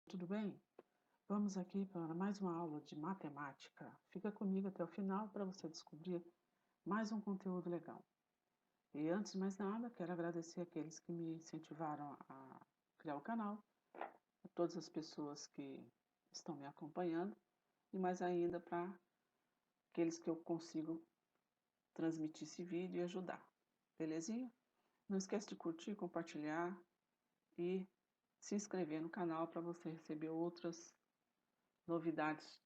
Tudo bem? Vamos aqui para mais uma aula de matemática. Fica comigo até o final para você descobrir mais um conteúdo legal. E antes de mais nada, quero agradecer aqueles que me incentivaram a criar o canal, a todas as pessoas que estão me acompanhando e mais ainda para aqueles que eu consigo transmitir esse vídeo e ajudar. Belezinha? Não esquece de curtir, compartilhar e se inscrever no canal para você receber outras novidades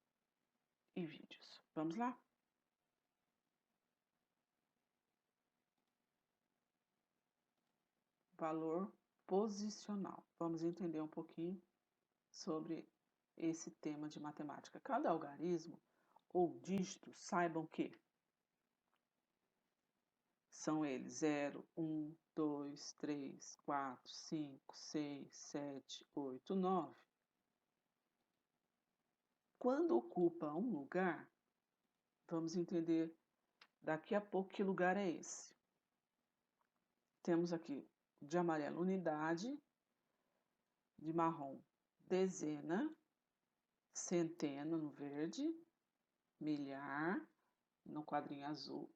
e vídeos. Vamos lá? Valor posicional. Vamos entender um pouquinho sobre esse tema de matemática. Cada algarismo ou dígito, saibam que são eles 0, 1, 2, 3, 4, 5, 6, 7, 8, 9. Quando ocupa um lugar, vamos entender daqui a pouco que lugar é esse. Temos aqui de amarelo unidade, de marrom dezena, centena no verde, milhar no quadrinho azul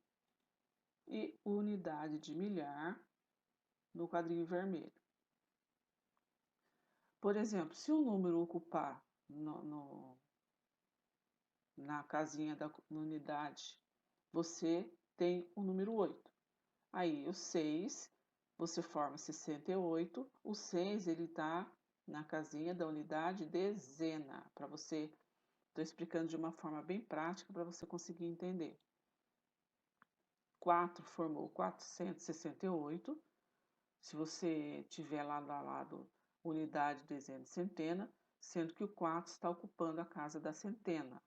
e unidade de milhar no quadrinho vermelho. Por exemplo, se o número ocupar na casinha da unidade, você tem o número 8. Aí o 6, você forma 68, o 6 ele está na casinha da unidade dezena, para você, estou explicando de uma forma bem prática para você conseguir entender. 4 formou 468. Se você tiver lado a lado unidade, dezena e centena, sendo que o 4 está ocupando a casa da centena.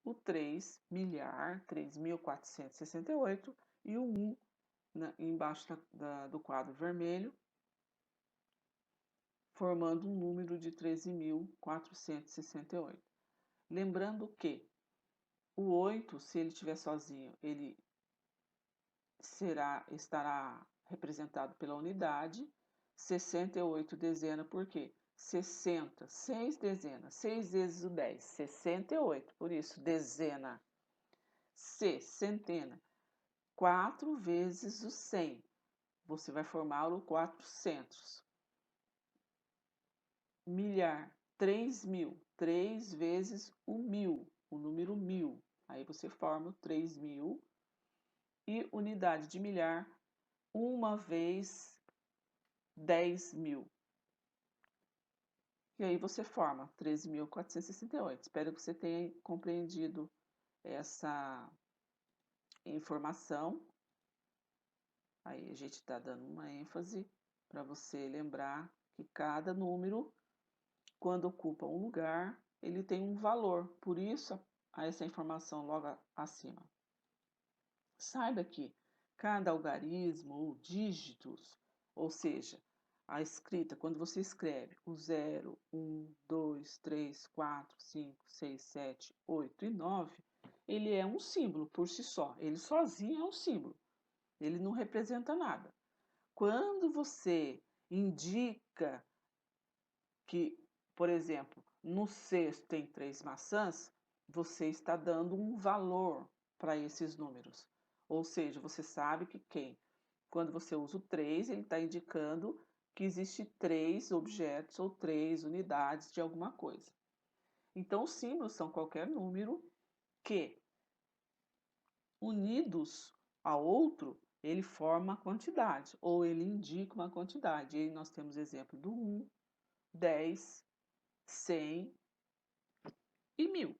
O 3, milhar, 3.468, e o 1, embaixo do quadro vermelho, formando um número de 13.468. Lembrando que o 8, se ele estiver sozinho, ele estará representado pela unidade, 68 dezena, por quê? 60, 6 dezenas, 6 vezes o 10, 68, por isso, dezena. C, centena, 4 vezes o 100, você vai formar o 400. Milhar, 3.000, 3 vezes o 1.000, o número 1.000, aí você forma o 3.000. E unidade de milhar, 1 vez 10.000. E aí você forma 13.468. Espero que você tenha compreendido essa informação. Aí a gente está dando uma ênfase para você lembrar que cada número, quando ocupa um lugar, ele tem um valor. Por isso, essa informação logo acima. Saiba que cada algarismo ou dígitos, ou seja, a escrita, quando você escreve o 0, 1, 2, 3, 4, 5, 6, 7, 8 e 9, ele é um símbolo por si só. Ele sozinho é um símbolo. Ele não representa nada. Quando você indica que, por exemplo, no cesto tem 3 maçãs, você está dando um valor para esses números. Ou seja, você sabe que quando você usa o 3, ele está indicando que existe 3 objetos ou 3 unidades de alguma coisa. Então, os símbolos são qualquer número que, unidos a outro, ele forma uma quantidade, ou ele indica uma quantidade. E aí nós temos exemplo do 1, 10, 100 e 1.000.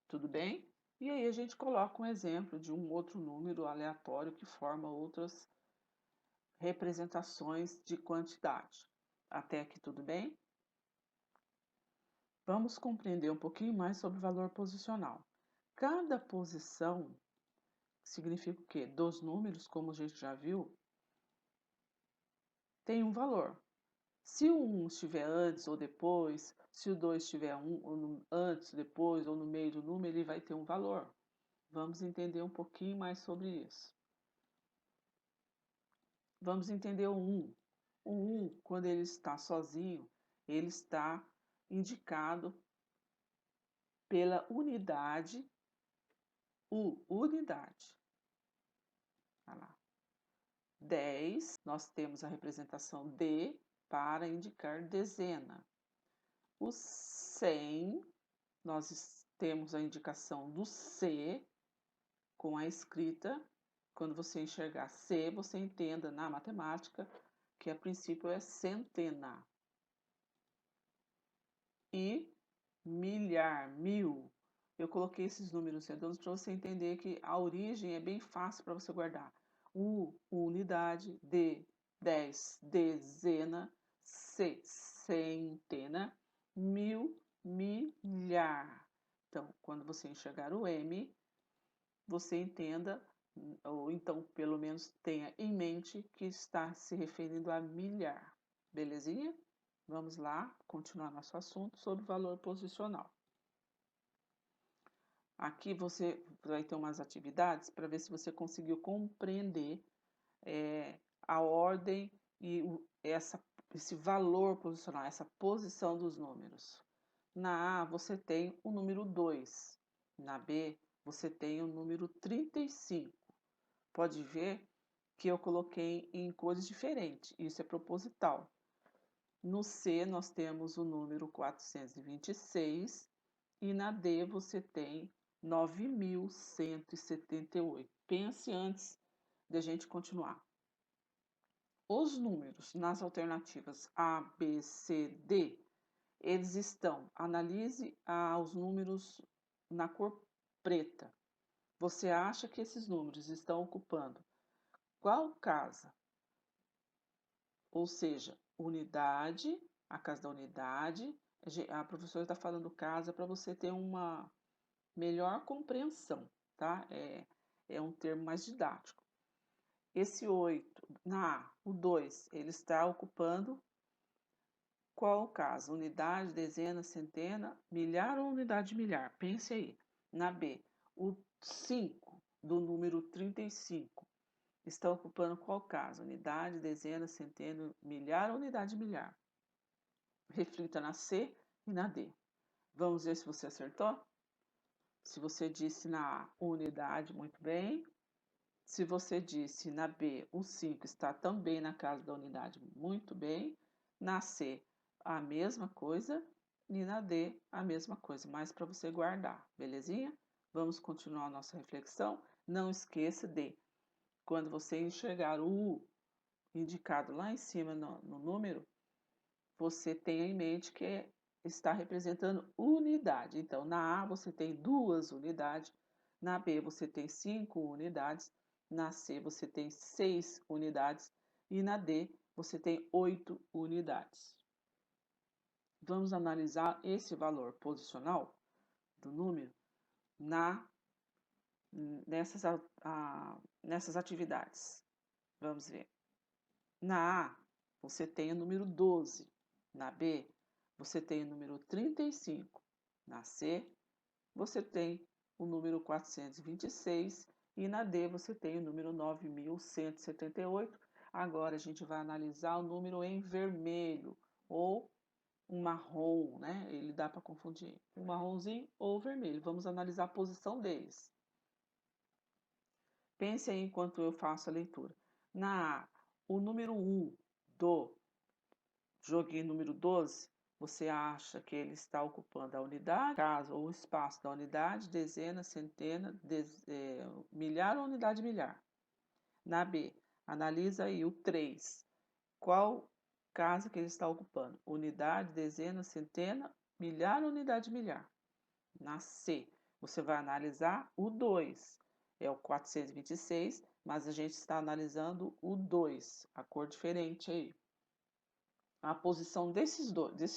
Tudo bem? E aí a gente coloca um exemplo de um outro número aleatório que forma outras representações de quantidade. Até aqui tudo bem? Vamos compreender um pouquinho mais sobre o valor posicional. Cada posição significa o quê? Dos números, como a gente já viu, tem um valor. Se o 1 estiver antes ou depois, se o 2 estiver antes, depois ou no meio do número, ele vai ter um valor. Vamos entender um pouquinho mais sobre isso. Vamos entender o 1. O 1, quando ele está sozinho, ele está indicado pela unidade, unidade. Olha lá. 10, nós temos a representação D para indicar dezena. O 100, nós temos a indicação do C com a escrita. Quando você enxergar C, você entenda na matemática que a princípio é centena. E milhar, mil. Eu coloquei esses números redondos para você entender que a origem é bem fácil para você guardar. U, unidade, D, 10, dezena, C, centena, mil, milhar. Então, quando você enxergar o M, você entenda, ou então pelo menos tenha em mente que está se referindo a milhar. Belezinha? Vamos lá, continuar nosso assunto sobre valor posicional. Aqui você vai ter umas atividades para ver se você conseguiu compreender a ordem e esse valor posicional, essa posição dos números. Na A, você tem o número 2. Na B, você tem o número 35. Pode ver que eu coloquei em cores diferentes. Isso é proposital. No C, nós temos o número 426 e na D você tem 9.178. Pense antes de a gente continuar. Os números nas alternativas A, B, C, D, eles estão, analise os números na cor preta. Você acha que esses números estão ocupando qual casa? Ou seja, unidade, a casa da unidade. A professora está falando casa para você ter uma melhor compreensão, tá? É um termo mais didático. Esse 8, o 2, ele está ocupando qual casa? Unidade, dezena, centena, milhar ou unidade de milhar? Pense aí. Na B, o 5 do número 35 está ocupando qual casa? Unidade, dezena, centena, milhar ou unidade de milhar? Reflita na C e na D. Vamos ver se você acertou? Se você disse na A, unidade, muito bem. Se você disse na B, o 5 está também na casa da unidade, muito bem. Na C, a mesma coisa. E na D, a mesma coisa, mas para você guardar, belezinha? Vamos continuar a nossa reflexão. Não esqueça de, quando você enxergar o U indicado lá em cima no número, você tenha em mente que está representando unidade. Então, na A você tem 2 unidades, na B você tem 5 unidades, na C você tem 6 unidades e na D você tem 8 unidades. Vamos analisar esse valor posicional do número nessas atividades. Vamos ver. Na A, você tem o número 12. Na B, você tem o número 35. Na C, você tem o número 426. E na D, você tem o número 9.178. Agora, a gente vai analisar o número em vermelho ou um marrom, né? Ele dá para confundir. Um marronzinho ou vermelho. Vamos analisar a posição deles. Pense aí enquanto eu faço a leitura. Na A, o número 1 do joguinho número 12, você acha que ele está ocupando a unidade, casa ou o espaço da unidade, dezena, centena, milhar ou unidade milhar. Na B, analisa aí o 3. Qual casa que ele está ocupando? Unidade, dezena, centena, milhar ou unidade milhar? Na C, você vai analisar o 2. É o 426, mas a gente está analisando o 2, a cor diferente aí. A posição desses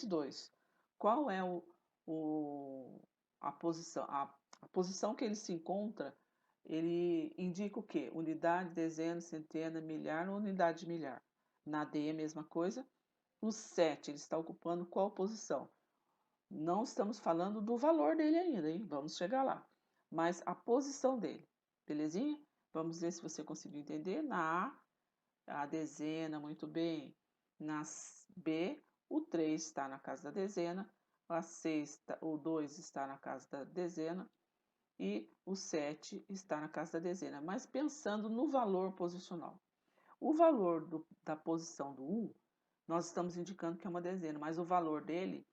dois. Qual é a posição? A posição que ele se encontra, ele indica o quê? Unidade, dezena, centena, milhar ou unidade de milhar. Na D é a mesma coisa. O 7, ele está ocupando qual posição? Não estamos falando do valor dele ainda, hein? Vamos chegar lá. Mas a posição dele, belezinha? Vamos ver se você conseguiu entender. Na A, a dezena, muito bem. Na B, o 3 está na casa da dezena, a C, o 2 está na casa da dezena e o 7 está na casa da dezena, mas pensando no valor posicional. O valor da posição do 1, nós estamos indicando que é uma dezena, mas o valor dele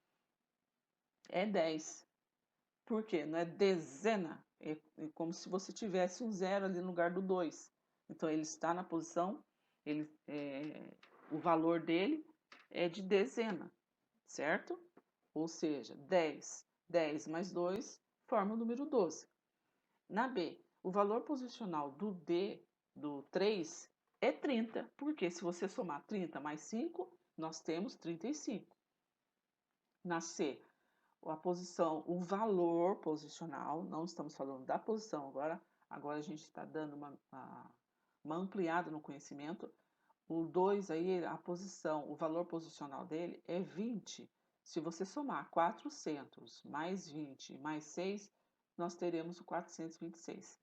é 10. Por quê? Não é dezena, é como se você tivesse um zero ali no lugar do 2. Então, ele está na posição, o valor dele é de dezena, certo? Ou seja, 10. 10 mais 2 forma o número 12. Na B, o valor posicional do D, do 3, é 30, porque se você somar 30 mais 5, nós temos 35. Na C, o valor posicional, não estamos falando da posição agora a gente está dando uma ampliada no conhecimento. O 2 aí, a posição, o valor posicional dele é 20. Se você somar 400 mais 20 mais 6, nós teremos o 426.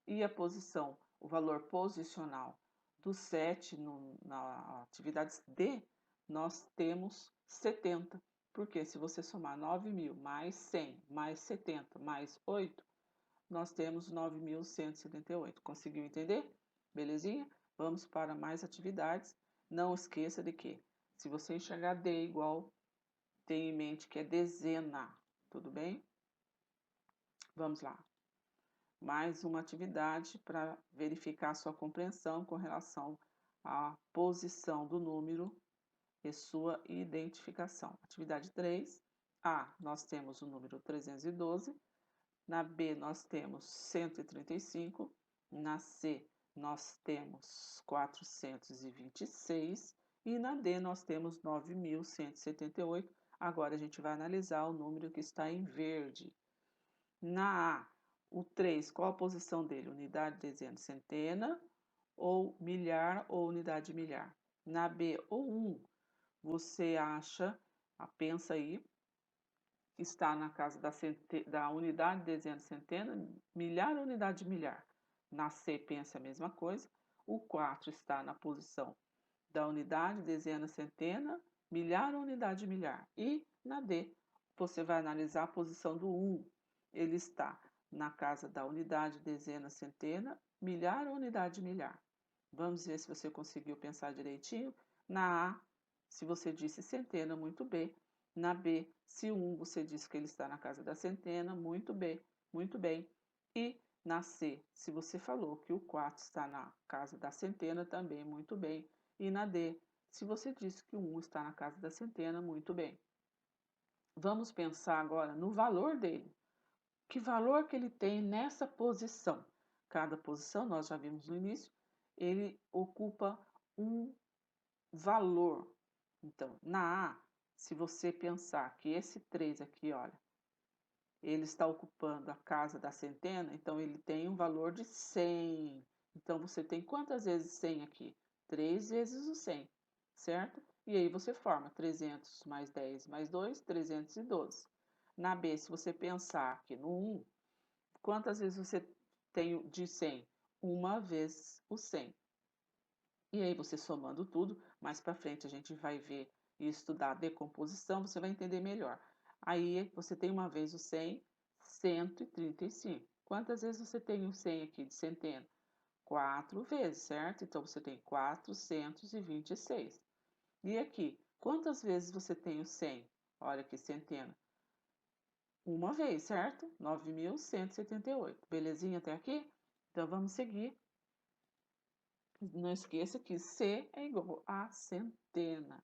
E a posição, o valor posicional do 7 na atividade D, nós temos 70. Porque se você somar 9.000 mais 100 mais 70 mais 8, nós temos 9.178. Conseguiu entender? Belezinha? Vamos para mais atividades. Não esqueça de que, se você enxergar D igual, tenha em mente que é dezena. Tudo bem? Vamos lá. Mais uma atividade para verificar a sua compreensão com relação à posição do número e sua identificação. Atividade 3. A, nós temos o número 312. Na B, nós temos 135. Na C, nós temos 426. E na D, nós temos 9.178. Agora, a gente vai analisar o número que está em verde. Na A, o 3, qual a posição dele? Unidade, dezena, centena, ou milhar, ou unidade de milhar. Na B, o 1, você acha, pensa aí, que está na casa da unidade, dezena, centena, milhar ou unidade de milhar. Na C, pensa a mesma coisa. O 4 está na posição da unidade, dezena, centena, milhar ou unidade de milhar. E na D, você vai analisar a posição do 1. Ele está na casa da unidade, dezena, centena, milhar ou unidade de milhar. Vamos ver se você conseguiu pensar direitinho. Na A, se você disse centena, muito bem. Na B, se 1 você disse que ele está na casa da centena, muito bem, muito bem. E na C, se você falou que o 4 está na casa da centena, também muito bem. E na D, se você disse que o 1 está na casa da centena, muito bem. Vamos pensar agora no valor dele. Que valor que ele tem nessa posição? Cada posição, nós já vimos no início, ele ocupa um valor. Então, na A, se você pensar que esse 3 aqui, olha, ele está ocupando a casa da centena, então ele tem um valor de 100. Então, você tem quantas vezes 100 aqui? 3 vezes o 100, certo? E aí você forma 300 mais 10 mais 2, 312. Na B, se você pensar aqui no 1, quantas vezes você tem de 100? Uma vez o 100. E aí você somando tudo, mais para frente a gente vai ver e estudar a decomposição, você vai entender melhor. Aí você tem uma vez o 100, 135. Quantas vezes você tem o 100 aqui de centena? 4 vezes, certo? Então você tem 426. E aqui, quantas vezes você tem o 100? Olha aqui, centena. Uma vez, certo? 9.178. Belezinha até aqui? Então vamos seguir. Não esqueça que C é igual a centena.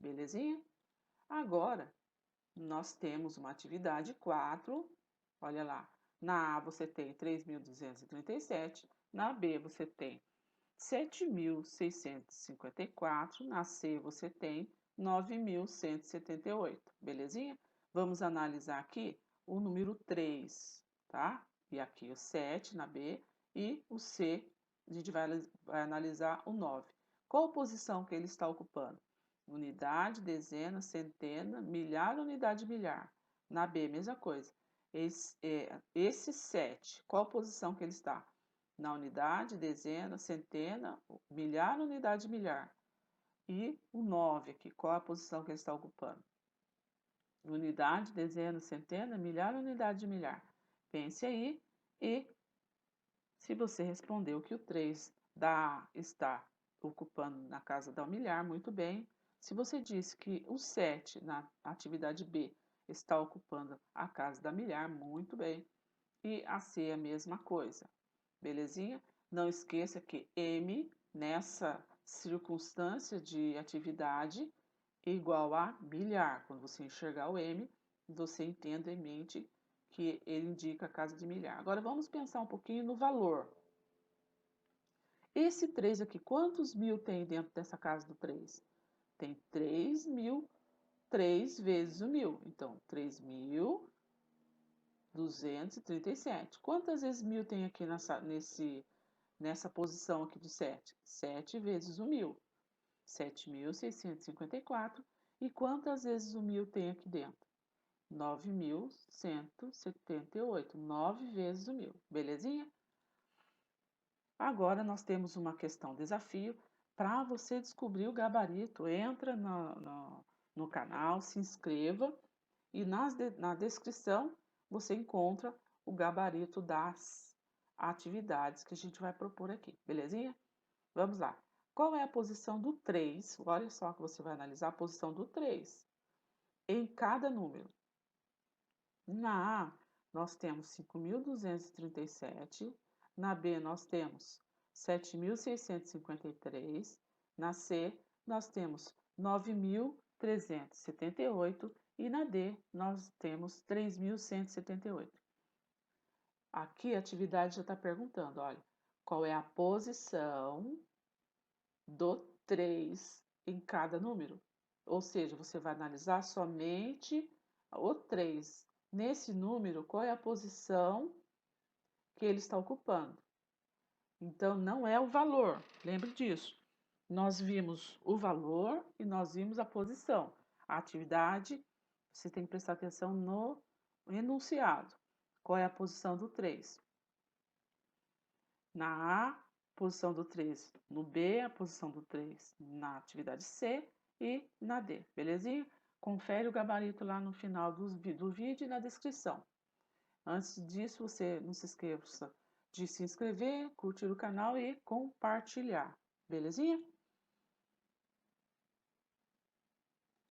Belezinha? Agora, nós temos uma atividade 4. Olha lá. Na A você tem 3.237. Na B você tem 7.654. Na C você tem 9.178. Belezinha? Vamos analisar aqui o número 3, tá? E aqui o 7 na B e o C, a gente vai analisar o 9. Qual posição que ele está ocupando? Unidade, dezena, centena, milhar, unidade, milhar. Na B, mesma coisa. Esse 7, qual posição que ele está? Na unidade, dezena, centena, milhar, unidade, milhar. E o 9 aqui, qual a posição que ele está ocupando? Unidade, dezena, centena, milhar, unidade de milhar. Pense aí e se você respondeu que o 3 está ocupando na casa da milhar, muito bem. Se você disse que o 7 na atividade B está ocupando a casa da milhar, muito bem. E a C é a mesma coisa, belezinha? Não esqueça que M, nessa circunstância de atividade, é igual a milhar. Quando você enxergar o M, você entenda em mente que ele indica a casa de milhar. Agora vamos pensar um pouquinho no valor. Esse 3 aqui, quantos mil tem dentro dessa casa do 3? Tem 3 mil, 3 vezes o 1.000. Então, 3.237. Quantas vezes 1.000 tem aqui nessa posição aqui do 7? 7 vezes o 1.000. 7.654. E quantas vezes o 1.000 tem aqui dentro? 9.178. 9 vezes o 1.000. Belezinha? Agora nós temos uma questão desafio para você descobrir o gabarito. Entra no canal, se inscreva e na descrição você encontra o gabarito das atividades que a gente vai propor aqui, belezinha? Vamos lá. Qual é a posição do 3? Olha só que você vai analisar a posição do 3 em cada número. Na A, nós temos 5.237. Na B, nós temos 7.653. Na C, nós temos 9.378. E na D, nós temos 3.178. Aqui a atividade já está perguntando, olha, qual é a posição do 3 em cada número? Ou seja, você vai analisar somente o 3. Nesse número, qual é a posição que ele está ocupando? Então, não é o valor, lembre disso. Nós vimos o valor e nós vimos a posição. A atividade, você tem que prestar atenção no enunciado. Qual é a posição do 3? Na A, posição do 3. No B, a posição do 3. Na atividade C e na D, belezinha? Confere o gabarito lá no final do vídeo e na descrição. Antes disso, você não se esqueça de se inscrever, curtir o canal e compartilhar, belezinha?